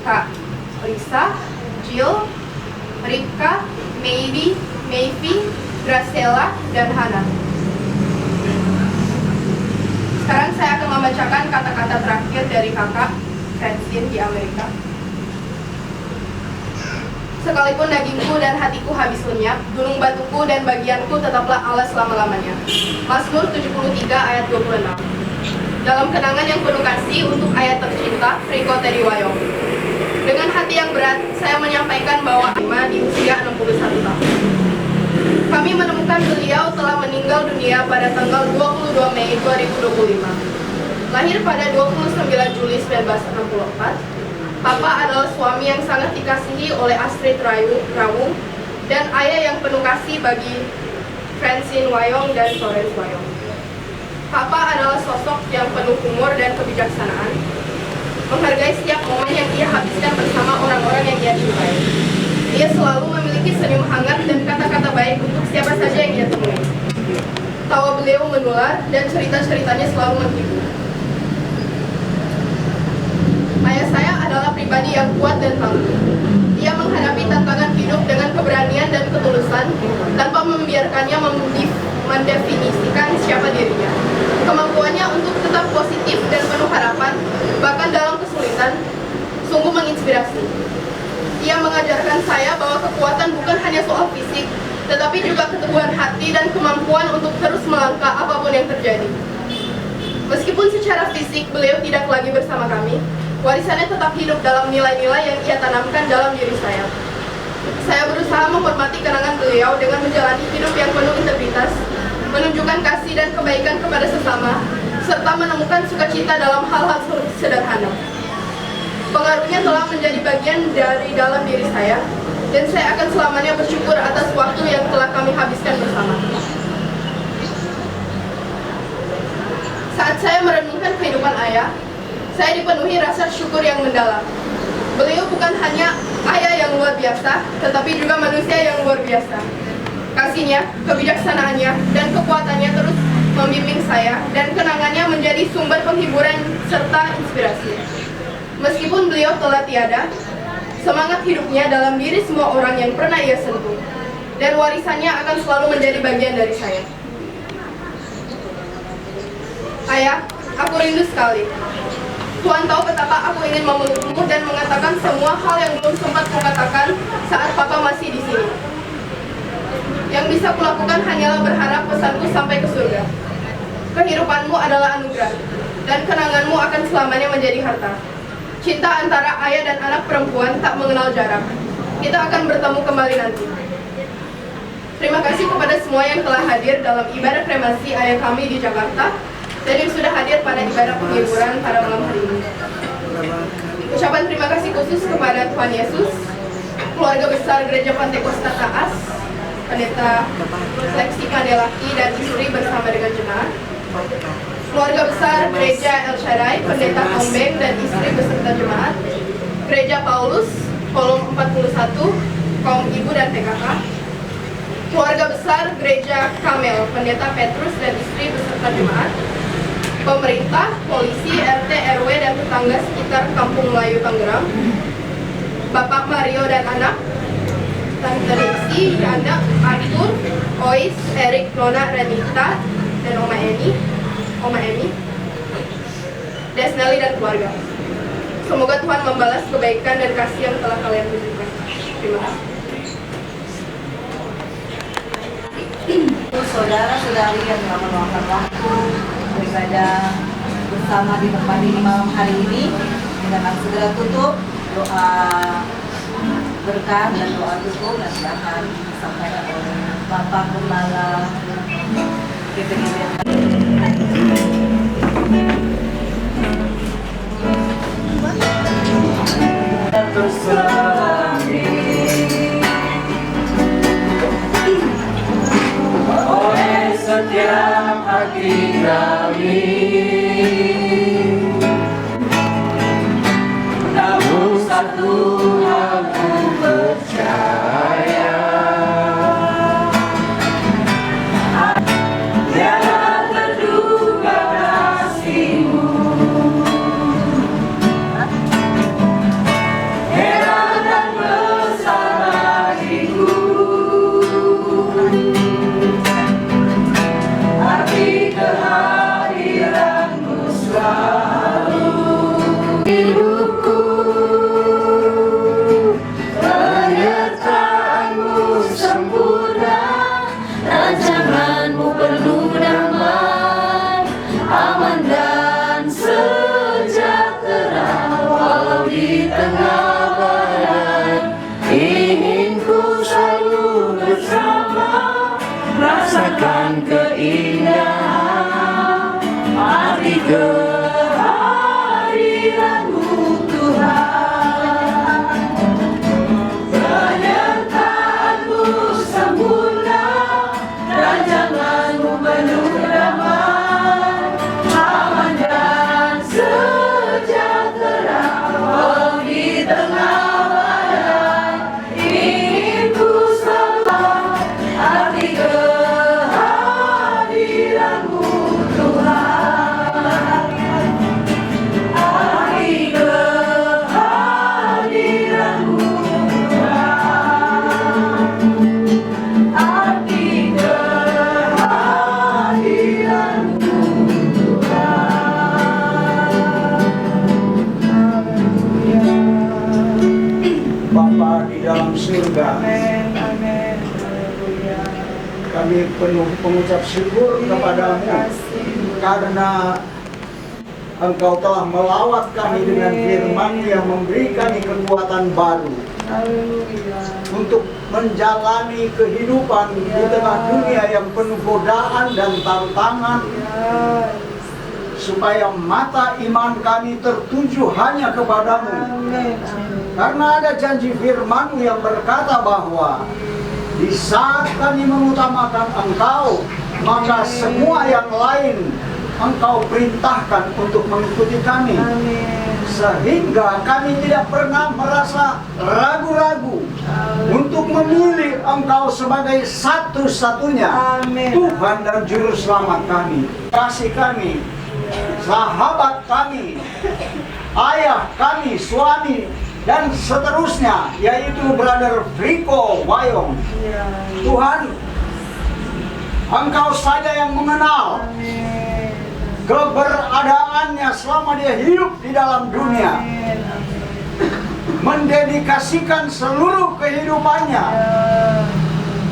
Kak Lisa, Jill, Rika, Mayvi, Graciela, dan Hana. Sekarang saya akan membacakan kata-kata terakhir dari kakak Francine di Amerika. Sekalipun dagingku dan hatiku habis lenyap, gunung batuku dan bagianku tetaplah Allah selama-lamanya. Mazmur 73 ayat 26. Dalam kenangan yang penuh kasih untuk ayat tercinta, Friko Teddy Wayong. Dengan hati yang berat, saya menyampaikan bahwa Ima di usia 61 tahun. Kami menemukan beliau telah meninggal dunia pada tanggal 22 Mei 2025. Lahir pada 29 Juli 1964, Papa adalah suami yang sangat dikasihi oleh Astrid Rawung dan ayah yang penuh kasih bagi Francine Wayong dan Florence Wayong. Papa adalah sosok yang penuh humor dan kebijaksanaan, menghargai setiap momen yang ia habiskan bersama orang-orang yang ia cintai. Ia selalu memiliki senyum hangat dan kata-kata baik untuk siapa saja yang ia temui. Tawa beliau menular dan cerita-ceritanya selalu menghibur. Ayah saya adalah pribadi yang kuat dan tangguh. Ia menghadapi tantangan hidup dengan keberanian dan ketulusan tanpa membiarkannya mendefinisikan siapa dirinya. Kemampuannya untuk tetap positif dan penuh harapan, bahkan dalam kesulitan, sungguh menginspirasi. Ia mengajarkan saya bahwa kekuatan bukan hanya soal fisik, tetapi juga keteguhan hati dan kemampuan untuk terus melangkah apapun yang terjadi. Meskipun secara fisik beliau tidak lagi bersama kami, warisannya tetap hidup dalam nilai-nilai yang ia tanamkan dalam diri saya. Saya berusaha menghormati kenangan beliau dengan menjalani hidup yang penuh integritas, menunjukkan kasih dan kebaikan kepada sesama, serta menemukan sukacita dalam hal-hal sederhana. Pengaruhnya telah menjadi bagian dari dalam diri saya, dan saya akan selamanya bersyukur atas waktu yang telah kami habiskan bersama. Saat saya merenungkan kehidupan ayah, saya dipenuhi rasa syukur yang mendalam. Beliau bukan hanya ayah yang luar biasa, tetapi juga manusia yang luar biasa. Kasihnya, kebijaksanaannya, dan kekuatannya terus membimbing saya, dan kenangannya menjadi sumber penghiburan serta inspirasi. Meskipun beliau telah tiada, semangat hidupnya dalam diri semua orang yang pernah ia sentuh, dan warisannya akan selalu menjadi bagian dari saya. Ayah, aku rindu sekali. Tuhan tahu betapa aku ingin memelukmu dan mengatakan semua hal yang belum sempat kukatakan saat Papa masih di sini. Yang bisa kulakukan hanyalah berharap pesanku sampai ke surga. Kehidupanmu adalah anugerah, dan kenanganmu akan selamanya menjadi harta. Cinta antara ayah dan anak perempuan tak mengenal jarak. Kita akan bertemu kembali nanti. Terima kasih kepada semua yang telah hadir dalam ibadah kremasi ayah kami di Jakarta, dan yang sudah hadir pada ibadah penghiburan pada malam hari ini. Ucapan terima kasih khusus kepada Tuhan Yesus, keluarga besar Gereja Pantekosta Taas, Pendeta Lexi Kandelaki dan istri bersama dengan jemaat, keluarga besar Gereja El Shaddai, Pendeta Tombeng dan istri beserta jemaat, Gereja Paulus, Kolom 41, kaum ibu dan PKK, keluarga besar Gereja Kamel, Pendeta Petrus dan istri beserta jemaat, pemerintah, polisi, RT, RW, dan tetangga sekitar Kampung Melayu Tangerang, Bapak Mario dan anak, Tante Desi, anak, Arthur, Ois, Erik, Nona, Renita, dan Oma Emi, Desnali dan keluarga. Semoga Tuhan membalas kebaikan dan kasih yang telah kalian tunjukkan. Terima kasih. Saudara-saudari yang telah meluangkan waktu beribadah bersama di tempat ini malam hari ini, kita akan segera tutup doa berkah dan doa tutup dan akan disampaikan oleh Bapak Gembala GPGB. Oleh setiap hati kami, namun satu hal ku percaya, tiada terduga kasih-Mu. Heran dan besar hatiku, arti kehadiran-Mu selalu. Hidupku, penyertaan-Mu sempurna, rancangan-Mu penuh damai, aman dan sejahtera walau di tengah badai. Ingin ku selalu bersama, rasakan keindahan arti kehadiran-Mu Tuhan. Penyertaan-Mu sempurna, rancangan-Mu penuh damai, aman dan sejahtera walau di tengah badai. Ingin ku selalu arti kehadiran-Mu Tuhan. Kami penuh pengucap syukur kepadamu karena Engkau telah melawat kami dengan firman yang memberi kami kekuatan baru untuk menjalani kehidupan di tengah dunia yang penuh godaan dan tantangan, supaya mata iman kami tertuju hanya kepadamu. Karena ada janji firman-Mu yang berkata bahwa di saat kami mengutamakan Engkau, maka semua yang lain Engkau perintahkan untuk mengikuti kami. Sehingga kami tidak pernah merasa ragu-ragu untuk memilih Engkau sebagai satu-satunya Tuhan dan Juru Selamat kami, kasih kami, sahabat kami, ayah kami, suami, dan seterusnya, yaitu Brother Friko Wayong. Tuhan, Engkau saja yang mengenal keberadaannya selama dia hidup di dalam dunia, mendedikasikan seluruh kehidupannya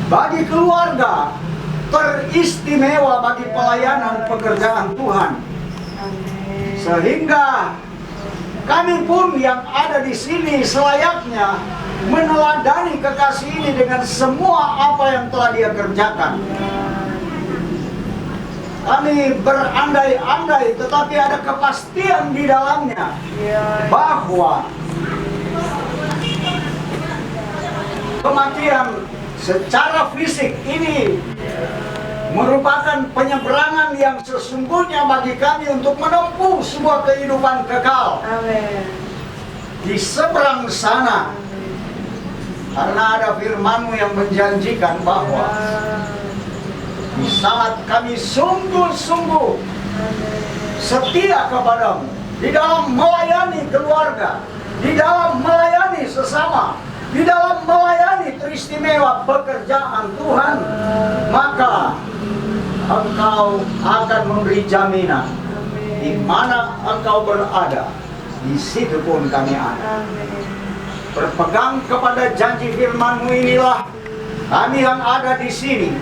bagi keluarga, teristimewa bagi pelayanan pekerjaan Tuhan. Sehingga kami pun yang ada di sini selayaknya meneladani kekasih ini dengan semua apa yang telah dia kerjakan. Kami berandai-andai, tetapi ada kepastian di dalamnya bahwa kematian secara fisik ini merupakan penyeberangan yang sesungguhnya bagi kami untuk menempuh sebuah kehidupan kekal di seberang sana. Karena ada firman-Mu yang menjanjikan bahwa di saat kami sungguh-sungguh setia kepadamu di dalam melayani keluarga, di dalam melayani sesama, di dalam melayani teristimewa pekerjaan Tuhan, maka Engkau akan memberi jaminan di mana Engkau berada, di situ pun kami ada. Berpegang kepada janji firman-Mu inilah kami yang ada di sini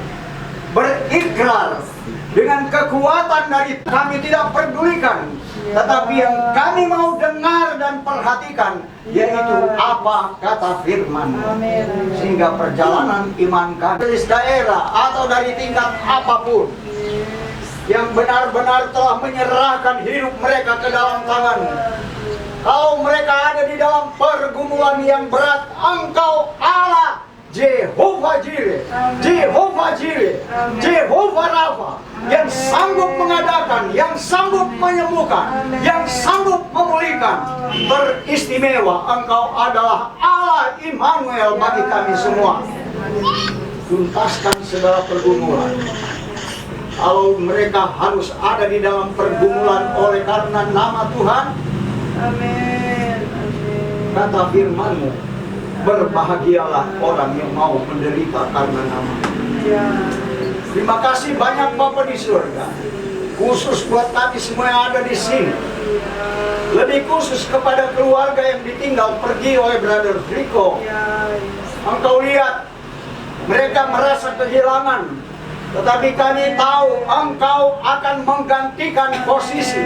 berikrar dengan kekuatan dari kami tidak pedulikan, tetapi yang kami mau dengar dan perhatikan yaitu apa kata firman, sehingga perjalanan iman kami dari daerah atau dari tingkat apapun yang benar-benar telah menyerahkan hidup mereka ke dalam tangan. Kalau mereka ada di dalam pergumulan yang berat, Engkau Allah Jehovah Jireh, Jehovah Jireh, Jehovah Rafa, yang sanggup mengadakan, yang sanggup menyembuhkan, yang sanggup memulihkan. Beristimewa, Engkau adalah Allah Immanuel bagi kami semua. Tuntaskan segala pergumulan. Kalau mereka harus ada di dalam pergumulan oleh karena nama Tuhan, kata firman-Mu, berbahagialah orang yang mau menderita karena nama. Terima kasih banyak Bapa di surga, khusus buat kami semua yang ada di sini. Lebih khusus kepada keluarga yang ditinggal pergi oleh Brother Friko. Engkau lihat mereka merasa kehilangan, tetapi kami tahu Engkau akan menggantikan posisi,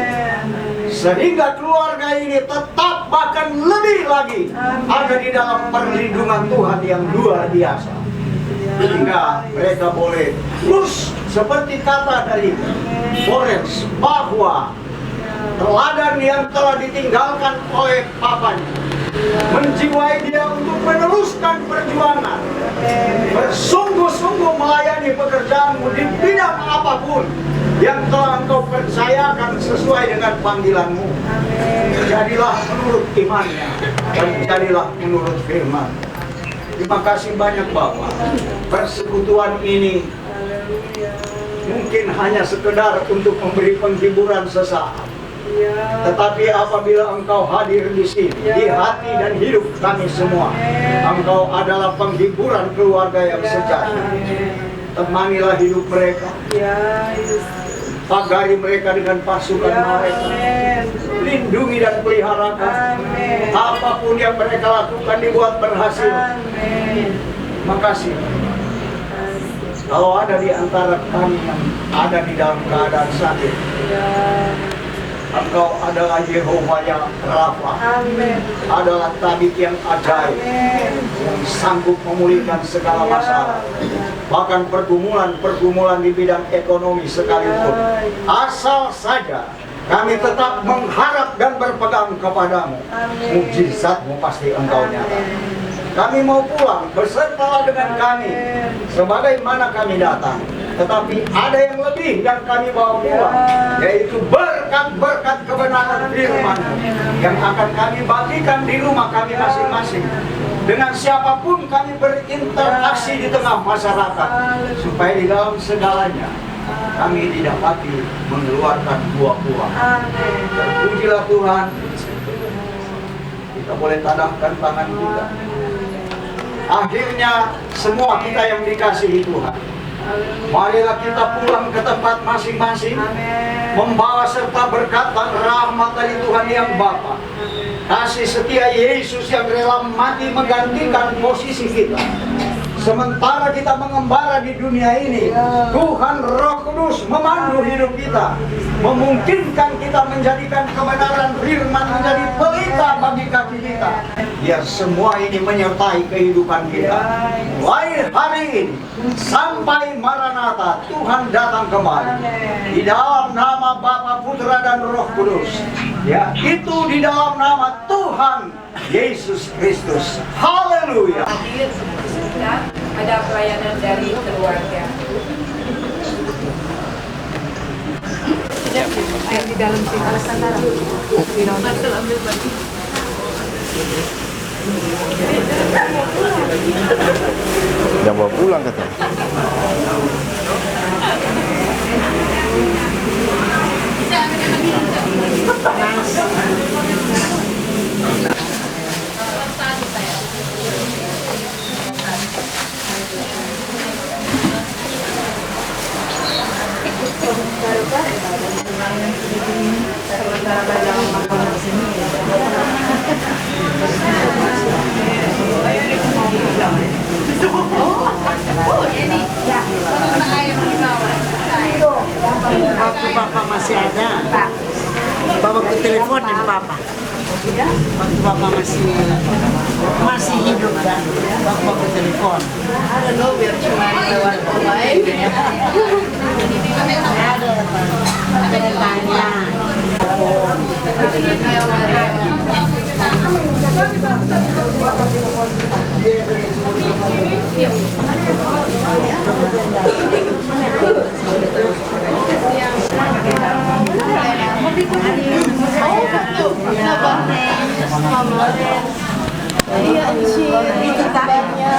sehingga keluarga ini tetap bahkan lebih lagi ada di dalam perlindungan Tuhan yang luar biasa. Sehingga mereka boleh terus seperti kata dari Forens bahwa teladan yang telah ditinggalkan oleh papanya menjiwai dia untuk meneruskan perjuangan, bersungguh-sungguh melayani pekerjaanmu di bidang apapun yang telah Engkau percayakan sesuai dengan panggilanmu. Jadilah menurut imannya dan jadilah menurut firman. Terima kasih banyak Bapak. Persekutuan ini mungkin hanya sekedar untuk memberi penghiburan sesaat, tetapi apabila Engkau hadir di sini, di hati dan hidup kami semua, Engkau adalah penghiburan keluarga yang sejati. Temanilah hidup mereka, pagari mereka dengan pasukan mereka, lindungi dan peliharakan. Apapun yang mereka lakukan dibuat berhasil. Makasih. Kalau ada di antara kami yang ada di dalam keadaan sakit, Engkau adalah Yehova yang Rafa, adalah tabib yang ajaib, yang sanggup memulihkan segala masalah, bahkan pergumulan di bidang ekonomi sekalipun. Asal saja kami tetap mengharap dan berpegang kepadamu, mukjizat-Mu pasti Engkau nyata. Kami mau pulang, bersertalah dengan kami, sebagaimana kami datang. Tetapi ada yang lebih yang kami bawa pulang, yaitu berkat-berkat kebenaran firman yang akan kami bagikan di rumah kami masing-masing. Dengan siapapun kami berinteraksi di tengah masyarakat, supaya di dalam segalanya kami didapati mengeluarkan buah-buah. Terpujilah Tuhan, kita boleh tadahkan tangan kita. Akhirnya semua kita yang dikasihi Tuhan, marilah kita pulang ke tempat masing-masing, membawa serta berkat dan rahmat dari Tuhan yang Bapa, kasih setia Yesus yang rela mati menggantikan posisi kita. Sementara kita mengembara di dunia ini, Tuhan Roh Kudus memandu hidup kita, memungkinkan kita menjadikan kebenaran firman menjadi pelita bagi kaki kita. Biar semua ini menyertai kehidupan kita, mulai hari ini sampai Maranatha, Tuhan datang kembali. Di dalam nama Bapa, Putra dan Roh Kudus, yaitu di dalam nama Tuhan Yesus Kristus. Haleluya. Hadir seperti sudah ada pelayanan dari keluarga. Air di dalam sini. Marcel ambil baju. Udah bawa pulang katanya. Waktu Papa masih ada, Bawa ke teleponin Papa. Waktu Papa masih hidup kan, Bawa ke telepon. Biar cuma lewat online. Ada yang tanya. Iya, Ci. Itu kabarnya.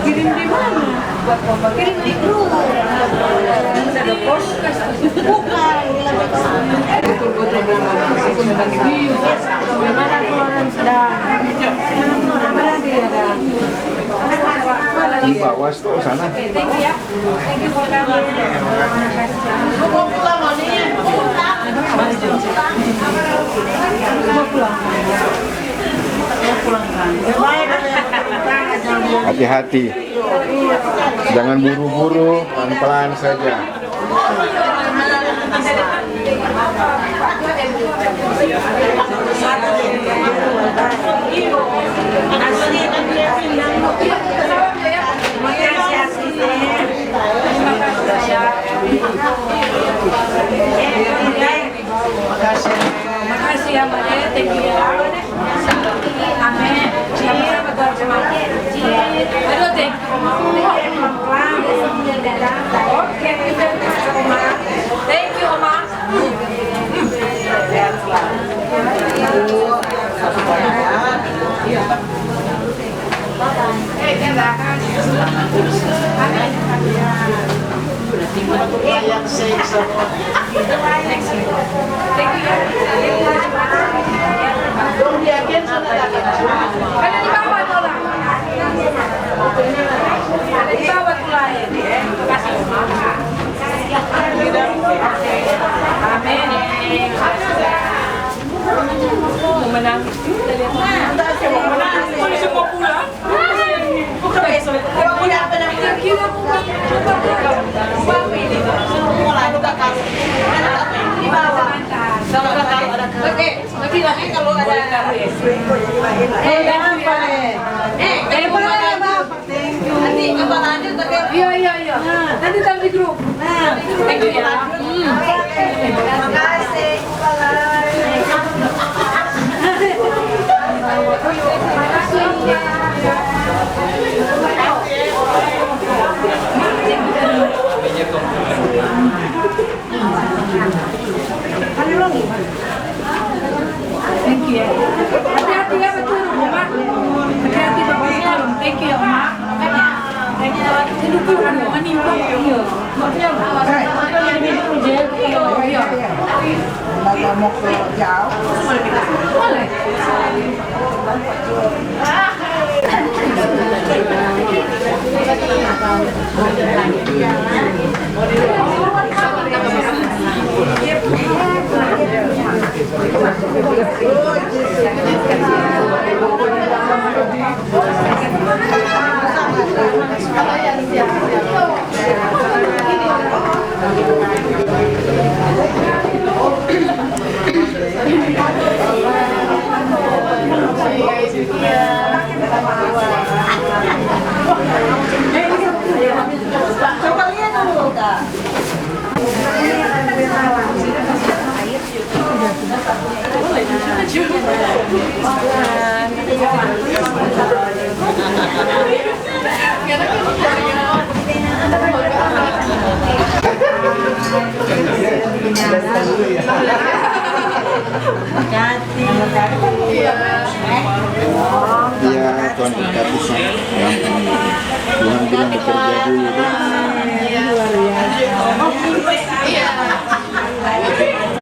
Kirim di mana? Kirim di grup. Ada pos bukan. Bagaimana keluaran sedang? Mana dia ada? Di bawah tuh sana. Thank you ya. Thank you for coming. Mau pulang nih? Hati-hati, jangan buru-buru, pelan-pelan saja. Makasih ya Mbak De, thank you ya. Amin. Sama-sama Tuhan semakin. Aduh, thank you Oma. Oke, kita Oma. Thank you Oma. Sehat selalu. Yang seksa. Dong diagen sana lagi. Ada di bawah tolong. Ada di bawah tulai. Terima kasih Oma. Amin. Mau menang. Polisi mau pulang. Kira pulang. Lagi kalau ada nanti apa lanjut iya nanti taruh di grup. Thank you ya. Terima kasih. Thank you ya. Hati-hati ya betul Oma. Hati-hati bapaknya. Thank you ya Oma. Thank you. Ini tuh kan Oma nimbang. Iya. Kalau mau ke jauh. Boleh. Coba lihat dulu Kak. Iya, Tuhan berkati saya. Tuhan bilang bekerja dulu.